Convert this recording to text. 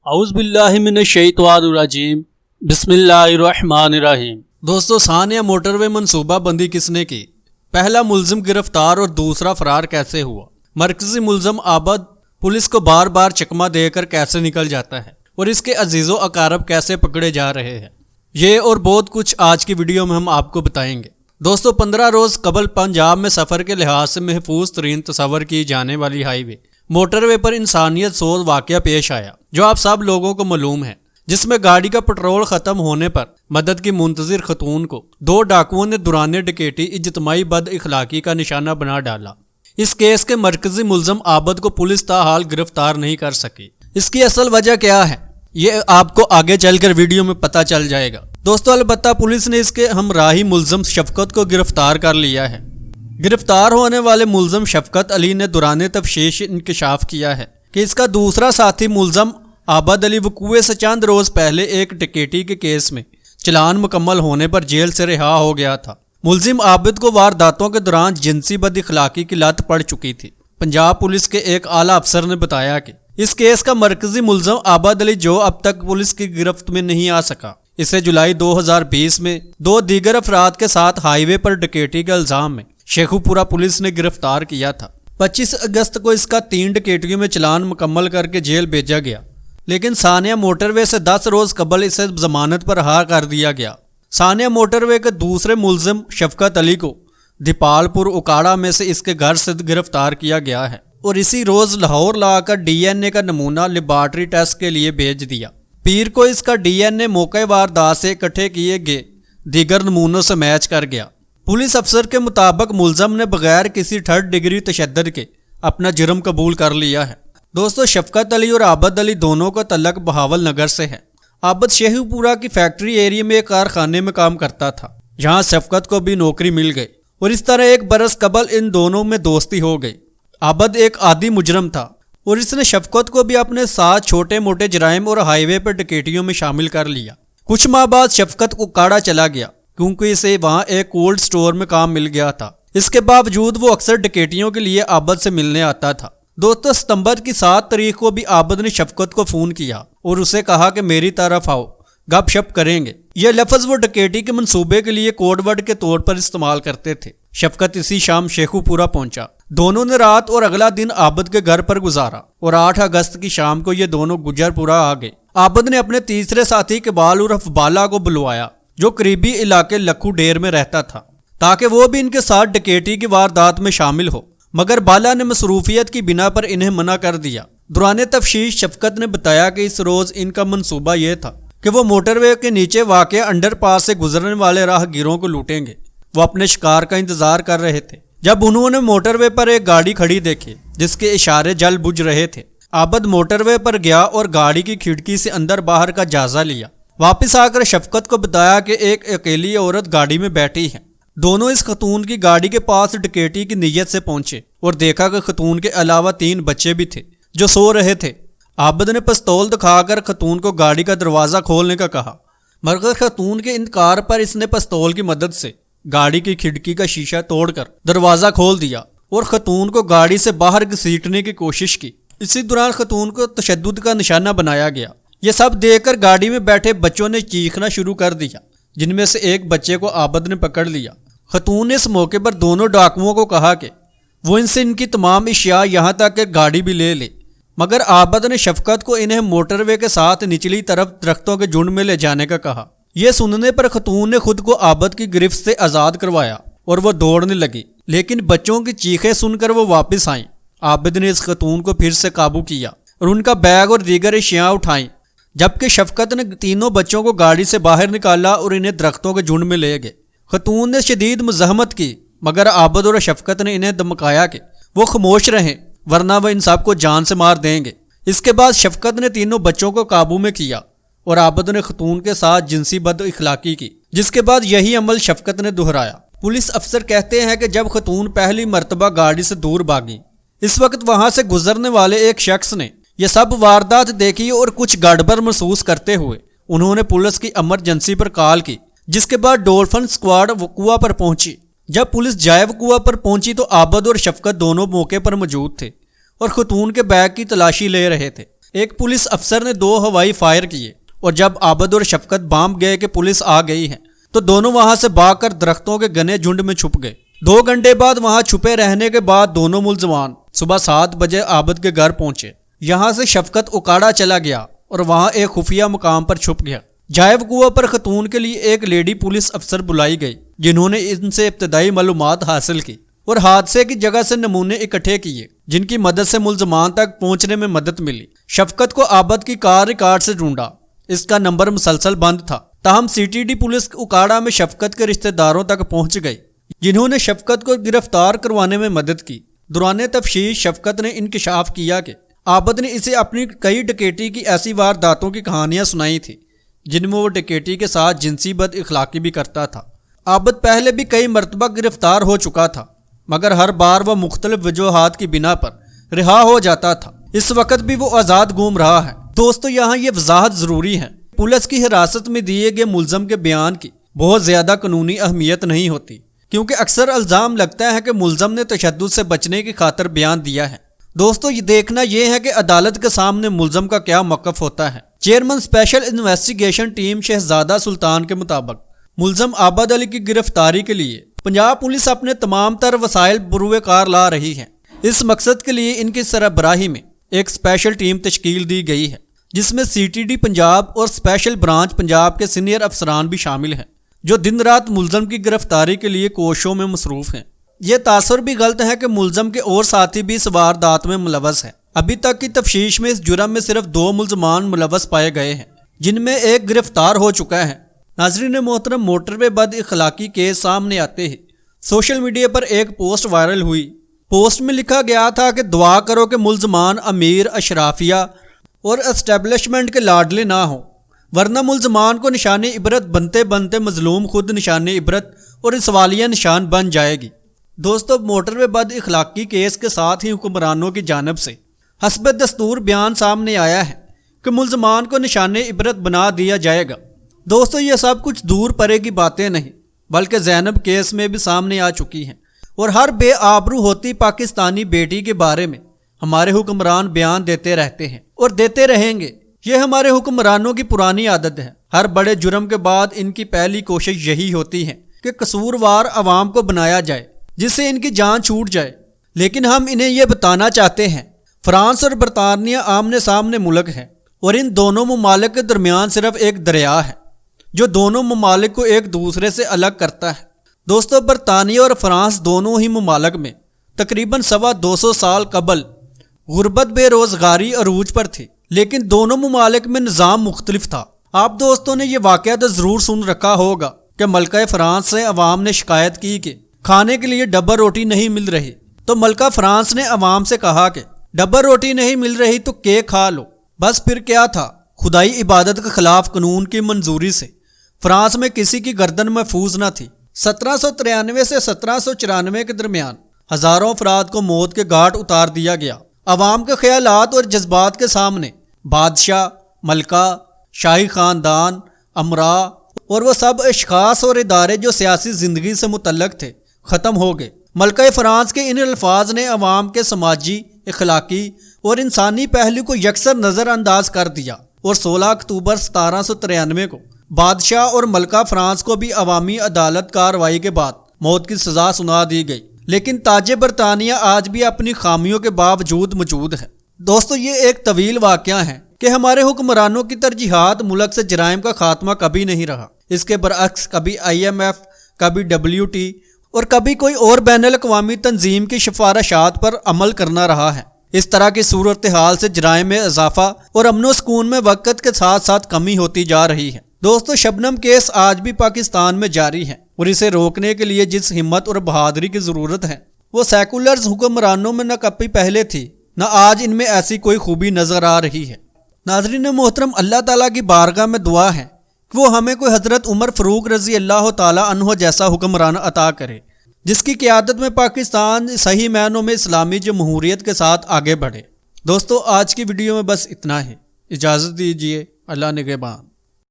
اعوذ باللہ من الشیطان الرجیم بسم اللہ الرحمن الرحیم۔ دوستو، ثانیہ موٹر وے منصوبہ بندی کس نے کی؟ پہلا ملزم گرفتار اور دوسرا فرار کیسے ہوا؟ مرکزی ملزم عابد پولیس کو بار بار چکمہ دے کر کیسے نکل جاتا ہے اور اس کے عزیز و اقارب کیسے پکڑے جا رہے ہیں؟ یہ اور بہت کچھ آج کی ویڈیو میں ہم آپ کو بتائیں گے۔ دوستو، 15 روز قبل پنجاب میں سفر کے لحاظ سے محفوظ ترین تصور کی جانے والی ہائی وے موٹر وے پر انسانیت سوز واقعہ پیش آیا جو آپ سب لوگوں کو معلوم ہے، جس میں گاڑی کا پٹرول ختم ہونے پر مدد کی منتظر خاتون کو 2 ڈاکوؤں نے دوران ڈکیتی اجتماعی بد اخلاقی کا نشانہ بنا ڈالا۔ اس کیس کے مرکزی ملزم عابد کو پولیس تاحال گرفتار نہیں کر سکی۔ اس کی اصل وجہ کیا ہے یہ آپ کو آگے چل کر ویڈیو میں پتہ چل جائے گا۔ دوستو، البتہ پولیس نے اس کے ہمراہی ملزم شفقت کو گرفتار کر لیا ہے۔ گرفتار ہونے والے ملزم شفقت علی نے دوران تفتیش انکشاف کیا ہے کہ اس کا دوسرا ساتھی ملزم عابد علی وقوع سے چند روز پہلے ایک ڈکیتی کے کیس میں چلان مکمل ہونے پر جیل سے رہا ہو گیا تھا۔ ملزم عابد کو وارداتوں کے دوران جنسی بد اخلاقی کی لت پڑ چکی تھی۔ پنجاب پولیس کے ایک اعلیٰ افسر نے بتایا کہ اس کیس کا مرکزی ملزم عابد علی، جو اب تک پولیس کی گرفت میں نہیں آ سکا، اسے جولائی 2020 میں 2 دیگر افراد کے ساتھ ہائی وے پر ڈکیتی کے الزام میں شیخو پورہ پولیس نے گرفتار کیا تھا۔ 25 اگست کو اس کا 3 ڈکیتیوں میں چلان مکمل کر کے جیل بھیجا گیا، لیکن ثانیہ موٹر وے سے 10 روز قبل اسے ضمانت پر رہا کر دیا گیا۔ ثانیہ موٹر وے کے دوسرے ملزم شفقت علی کو دیپال پور اکاڑا میں سے اس کے گھر سے گرفتار کیا گیا ہے اور اسی روز لاہور لا کر DNA کا نمونہ لیبارٹری ٹیسٹ کے لیے بھیج دیا۔ پیر کو اس کا DNA موقع واردات سے اکٹھے کیے گئے دیگر نمونوں سے میچ کر گیا۔ پولیس افسر کے مطابق ملزم نے بغیر کسی 3rd ڈگری تشدد کے اپنا جرم قبول کر لیا ہے۔ دوستو، شفقت علی اور عابد علی دونوں کا تعلق بہاول نگر سے ہے۔ عابد شیخو پورہ کی فیکٹری ایریا میں ایک کارخانے میں کام کرتا تھا، جہاں شفقت کو بھی نوکری مل گئی اور اس طرح 1 برس قبل ان دونوں میں دوستی ہو گئی۔ عابد ایک عادی مجرم تھا اور اس نے شفقت کو بھی اپنے ساتھ چھوٹے موٹے جرائم اور ہائی وے پر ڈکیتیوں میں شامل کر لیا۔ کچھ ماہ بعد شفقت کو کاڑا چلا گیا کیونکہ اسے وہاں ایک کولڈ سٹور میں کام مل گیا تھا۔ اس کے باوجود وہ اکثر ڈکیتیوں کے لیے عابد سے ملنے آتا تھا۔ دوستو، ستمبر کی 7 تاریخ کو بھی عابد نے شفقت کو فون کیا اور اسے کہا کہ میری طرف آؤ، گپ شپ کریں گے۔ یہ لفظ وہ ڈکیتی کے منصوبے کے لیے کوڈ ورڈ کے طور پر استعمال کرتے تھے۔ شفقت اسی شام شیخو پورہ پہنچا۔ دونوں نے رات اور اگلا دن عابد کے گھر پر گزارا اور 8 اگست کی شام کو یہ دونوں گجر پورہ آ گئے۔ عابد نے اپنے تیسرے ساتھی اقبال عرف بالا کو بلوایا، جو قریبی علاقے لکھو ڈیر میں رہتا تھا، تاکہ وہ بھی ان کے ساتھ ڈکیتی کی واردات میں شامل ہو، مگر بالا نے مصروفیت کی بنا پر انہیں منع کر دیا۔ دوران تفتیش شفقت نے بتایا کہ اس روز ان کا منصوبہ یہ تھا کہ وہ موٹر وے کے نیچے واقع انڈر پاس سے گزرنے والے راہ گیروں کو لوٹیں گے۔ وہ اپنے شکار کا انتظار کر رہے تھے جب انہوں نے موٹر وے پر ایک گاڑی کھڑی دیکھی جس کے اشارے جل بجھ رہے تھے۔ عابد موٹر وے پر گیا اور گاڑی کی کھڑکی سے اندر باہر کا جائزہ لیا۔ واپس آ کر شفقت کو بتایا کہ ایک اکیلی عورت گاڑی میں بیٹھی ہے۔ دونوں اس خاتون کی گاڑی کے پاس ڈکیتی کی نیت سے پہنچے اور دیکھا کہ خاتون کے علاوہ 3 بچے بھی تھے جو سو رہے تھے۔ عابد نے پستول دکھا کر خاتون کو گاڑی کا دروازہ کھولنے کا کہا، مگر خاتون کے انکار پر اس نے پستول کی مدد سے گاڑی کی کھڑکی کا شیشہ توڑ کر دروازہ کھول دیا اور خاتون کو گاڑی سے باہر گھسیٹنے کی کوشش کی۔ اسی دوران خاتون کو تشدد کا نشانہ بنایا گیا۔ یہ سب دیکھ کر گاڑی میں بیٹھے بچوں نے چیخنا شروع کر دیا، جن میں سے ایک بچے کو عابد نے پکڑ لیا۔ خاتون نے اس موقع پر دونوں ڈاکوؤں کو کہا کہ وہ ان سے ان کی تمام اشیاء یہاں تک کہ گاڑی بھی لے لے، مگر عابد نے شفقت کو انہیں موٹر وے کے ساتھ نچلی طرف درختوں کے جھنڈ میں لے جانے کا کہا۔ یہ سننے پر خاتون نے خود کو عابد کی گرفت سے آزاد کروایا اور وہ دوڑنے لگی، لیکن بچوں کی چیخیں سن کر وہ واپس آئیں۔ عابد نے اس خاتون کو پھر سے قابو کیا اور ان کا بیگ اور دیگر اشیاء اٹھائیں، جبکہ شفقت نے تینوں بچوں کو گاڑی سے باہر نکالا اور انہیں درختوں کے جھنڈ میں لے گئے۔ خاتون نے شدید مزاحمت کی، مگر عابد اور شفقت نے انہیں دمکایا کہ وہ خاموش رہیں ورنہ وہ ان سب کو جان سے مار دیں گے۔ اس کے بعد شفقت نے تینوں بچوں کو قابو میں کیا اور عابد نے خاتون کے ساتھ جنسی بد اخلاقی کی، جس کے بعد یہی عمل شفقت نے دہرایا۔ پولیس افسر کہتے ہیں کہ جب خاتون پہلی مرتبہ گاڑی سے دور بھاگی، اس وقت وہاں سے گزرنے والے ایک شخص نے یہ سب واردات دیکھی اور کچھ گڑبڑ محسوس کرتے ہوئے انہوں نے پولیس کی ایمرجنسی پر کال کی، جس کے بعد ڈولفن اسکواڈ وقوع پر پہنچی۔ جب پولیس جائے وقوع پر پہنچی تو عابد اور شفقت دونوں موقع پر موجود تھے اور خاتون کے بیگ کی تلاشی لے رہے تھے۔ ایک پولیس افسر نے 2 ہوائی فائر کیے اور جب عابد اور شفقت بانپ گئے کہ پولیس آ گئی ہے تو دونوں وہاں سے بھاگ کر درختوں کے گھنے جھنڈ میں چھپ گئے۔ 2 گھنٹے بعد وہاں چھپے رہنے کے بعد دونوں ملزمان صبح 7 بجے عابد کے گھر پہنچے۔ یہاں سے شفقت اکاڑا چلا گیا اور وہاں ایک خفیہ مقام پر چھپ گیا۔ جائب کنواں پر خاتون کے لیے ایک لیڈی پولیس افسر بلائی گئی جنہوں نے ان سے ابتدائی معلومات حاصل کی اور حادثے کی جگہ سے نمونے اکٹھے کیے جن کی مدد سے ملزمان تک پہنچنے میں مدد ملی۔ شفقت کو عابد کی کار ریکارڈ سے ڈھونڈا، اس کا نمبر مسلسل بند تھا، تاہم CTD پولیس اکاڑا میں شفقت کے رشتہ داروں تک پہنچ گئی جنہوں نے شفقت کو گرفتار کروانے میں مدد کی۔ دوران تفتیش شفقت نے انکشاف کیا کہ عابد نے اسے اپنی کئی ڈکیتی کی ایسی وارداتوں کی کہانیاں سنائی تھی جن میں وہ ڈکیتی کے ساتھ جنسی بد اخلاقی بھی کرتا تھا۔ عابد پہلے بھی کئی مرتبہ گرفتار ہو چکا تھا مگر ہر بار وہ مختلف وجوہات کی بنا پر رہا ہو جاتا تھا۔ اس وقت بھی وہ آزاد گھوم رہا ہے۔ دوستو یہاں یہ وضاحت ضروری ہے، پولیس کی حراست میں دیے گئے ملزم کے بیان کی بہت زیادہ قانونی اہمیت نہیں ہوتی، کیونکہ اکثر الزام لگتا ہے کہ ملزم نے تشدد سے بچنے کی خاطر بیان دیا ہے۔ دوستو یہ دیکھنا یہ ہے کہ عدالت کے سامنے ملزم کا کیا موقف ہوتا ہے۔ چیئرمین اسپیشل انویسٹیگیشن ٹیم شہزادہ سلطان کے مطابق ملزم عابد علی کی گرفتاری کے لیے پنجاب پولیس اپنے تمام تر وسائل بروئے کار لا رہی ہے۔ اس مقصد کے لیے ان کی سربراہی میں ایک اسپیشل ٹیم تشکیل دی گئی ہے جس میں CTD پنجاب اور اسپیشل برانچ پنجاب کے سینئر افسران بھی شامل ہیں جو دن رات ملزم کی گرفتاری کے لیے کوششوں میں مصروف ہیں۔ یہ تاثر بھی غلط ہے کہ ملزم کے اور ساتھی بھی اس واردات میں ملوث ہیں۔ ابھی تک کی تفتیش میں اس جرم میں صرف 2 ملزمان ملوث پائے گئے ہیں جن میں ایک گرفتار ہو چکا ہے۔ ناظرین محترم، موٹر وے بد اخلاقی کیس سامنے آتے ہی سوشل میڈیا پر ایک پوسٹ وائرل ہوئی۔ پوسٹ میں لکھا گیا تھا کہ دعا کرو کہ ملزمان امیر، اشرافیہ اور اسٹیبلشمنٹ کے لاڈلے نہ ہوں، ورنہ ملزمان کو نشان عبرت بنتے بنتے مظلوم خود نشان عبرت اور سوالیہ نشان بن جائے گی۔ دوستو موٹر وے بد اخلاقی کیس کے ساتھ ہی حکمرانوں کی جانب سے حسب دستور بیان سامنے آیا ہے کہ ملزمان کو نشان عبرت بنا دیا جائے گا۔ دوستو یہ سب کچھ دور پرے کی باتیں نہیں بلکہ زینب کیس میں بھی سامنے آ چکی ہیں، اور ہر بے آبرو ہوتی پاکستانی بیٹی کے بارے میں ہمارے حکمران بیان دیتے رہتے ہیں اور دیتے رہیں گے۔ یہ ہمارے حکمرانوں کی پرانی عادت ہے۔ ہر بڑے جرم کے بعد ان کی پہلی کوشش یہی ہوتی ہے کہ قصوروار عوام کو بنایا جائے جس سے ان کی جان چھوٹ جائے۔ لیکن ہم انہیں یہ بتانا چاہتے ہیں فرانس اور برطانیہ آمنے سامنے ملک ہے اور ان دونوں ممالک کے درمیان صرف ایک دریا ہے جو دونوں ممالک کو ایک دوسرے سے الگ کرتا ہے۔ دوستو برطانیہ اور فرانس دونوں ہی ممالک میں تقریباً 250 سال قبل غربت بے روزگاری عروج پر تھی، لیکن دونوں ممالک میں نظام مختلف تھا۔ آپ دوستوں نے یہ واقعہ تو ضرور سن رکھا ہوگا کہ ملکہ فرانس سے عوام نے شکایت کی کہ کھانے کے لیے ڈبل روٹی نہیں مل رہی، تو ملکہ فرانس نے عوام سے کہا کہ ڈبل روٹی نہیں مل رہی تو کیک کھا لو۔ بس پھر کیا تھا، خدائی عبادت کے خلاف قانون کی منظوری سے فرانس میں کسی کی گردن محفوظ نہ تھی۔ 1793 سے 1794 کے درمیان ہزاروں افراد کو موت کے گھاٹ اتار دیا گیا۔ عوام کے خیالات اور جذبات کے سامنے بادشاہ، ملکہ، شاہی خاندان، امراء اور وہ سب اشخاص اور ادارے جو سیاسی زندگی سے متعلق تھے ختم ہو گئے۔ ملکہ فرانس کے ان الفاظ نے عوام کے سماجی، اخلاقی اور انسانی پہلو کو یکسر نظر انداز کر دیا، اور 16 اکتوبر 1793 کو بادشاہ اور ملکہ فرانس کو بھی عوامی عدالت کارروائی کے بعد موت کی سزا سنا دی گئی۔ لیکن تاج برطانیہ آج بھی اپنی خامیوں کے باوجود موجود ہے۔ دوستو یہ ایک طویل واقعہ ہے کہ ہمارے حکمرانوں کی ترجیحات ملک سے جرائم کا خاتمہ کبھی نہیں رہا۔ اس کے برعکس کبھی IMF، کبھی WT اور کبھی کوئی اور بین الاقوامی تنظیم کی سفارشات پر عمل کرنا رہا ہے۔ اس طرح کی صورتحال سے جرائم میں اضافہ اور امن و سکون میں وقت کے ساتھ ساتھ کمی ہوتی جا رہی ہے۔ دوستو شبنم کیس آج بھی پاکستان میں جاری ہے، اور اسے روکنے کے لیے جس ہمت اور بہادری کی ضرورت ہے وہ سیکولرز حکمرانوں میں نہ کبھی پہلے تھی نہ آج ان میں ایسی کوئی خوبی نظر آ رہی ہے۔ ناظرین محترم، اللہ تعالیٰ کی بارگاہ میں دعا ہے کہ وہ ہمیں کوئی حضرت عمر فاروق رضی اللہ تعالیٰ عنہ جیسا حکمران عطا کرے جس کی قیادت میں پاکستان صحیح معنوں میں اسلامی جمہوریت کے ساتھ آگے بڑھے۔ دوستو آج کی ویڈیو میں بس اتنا ہے، اجازت دیجیے، اللہ نگہبان۔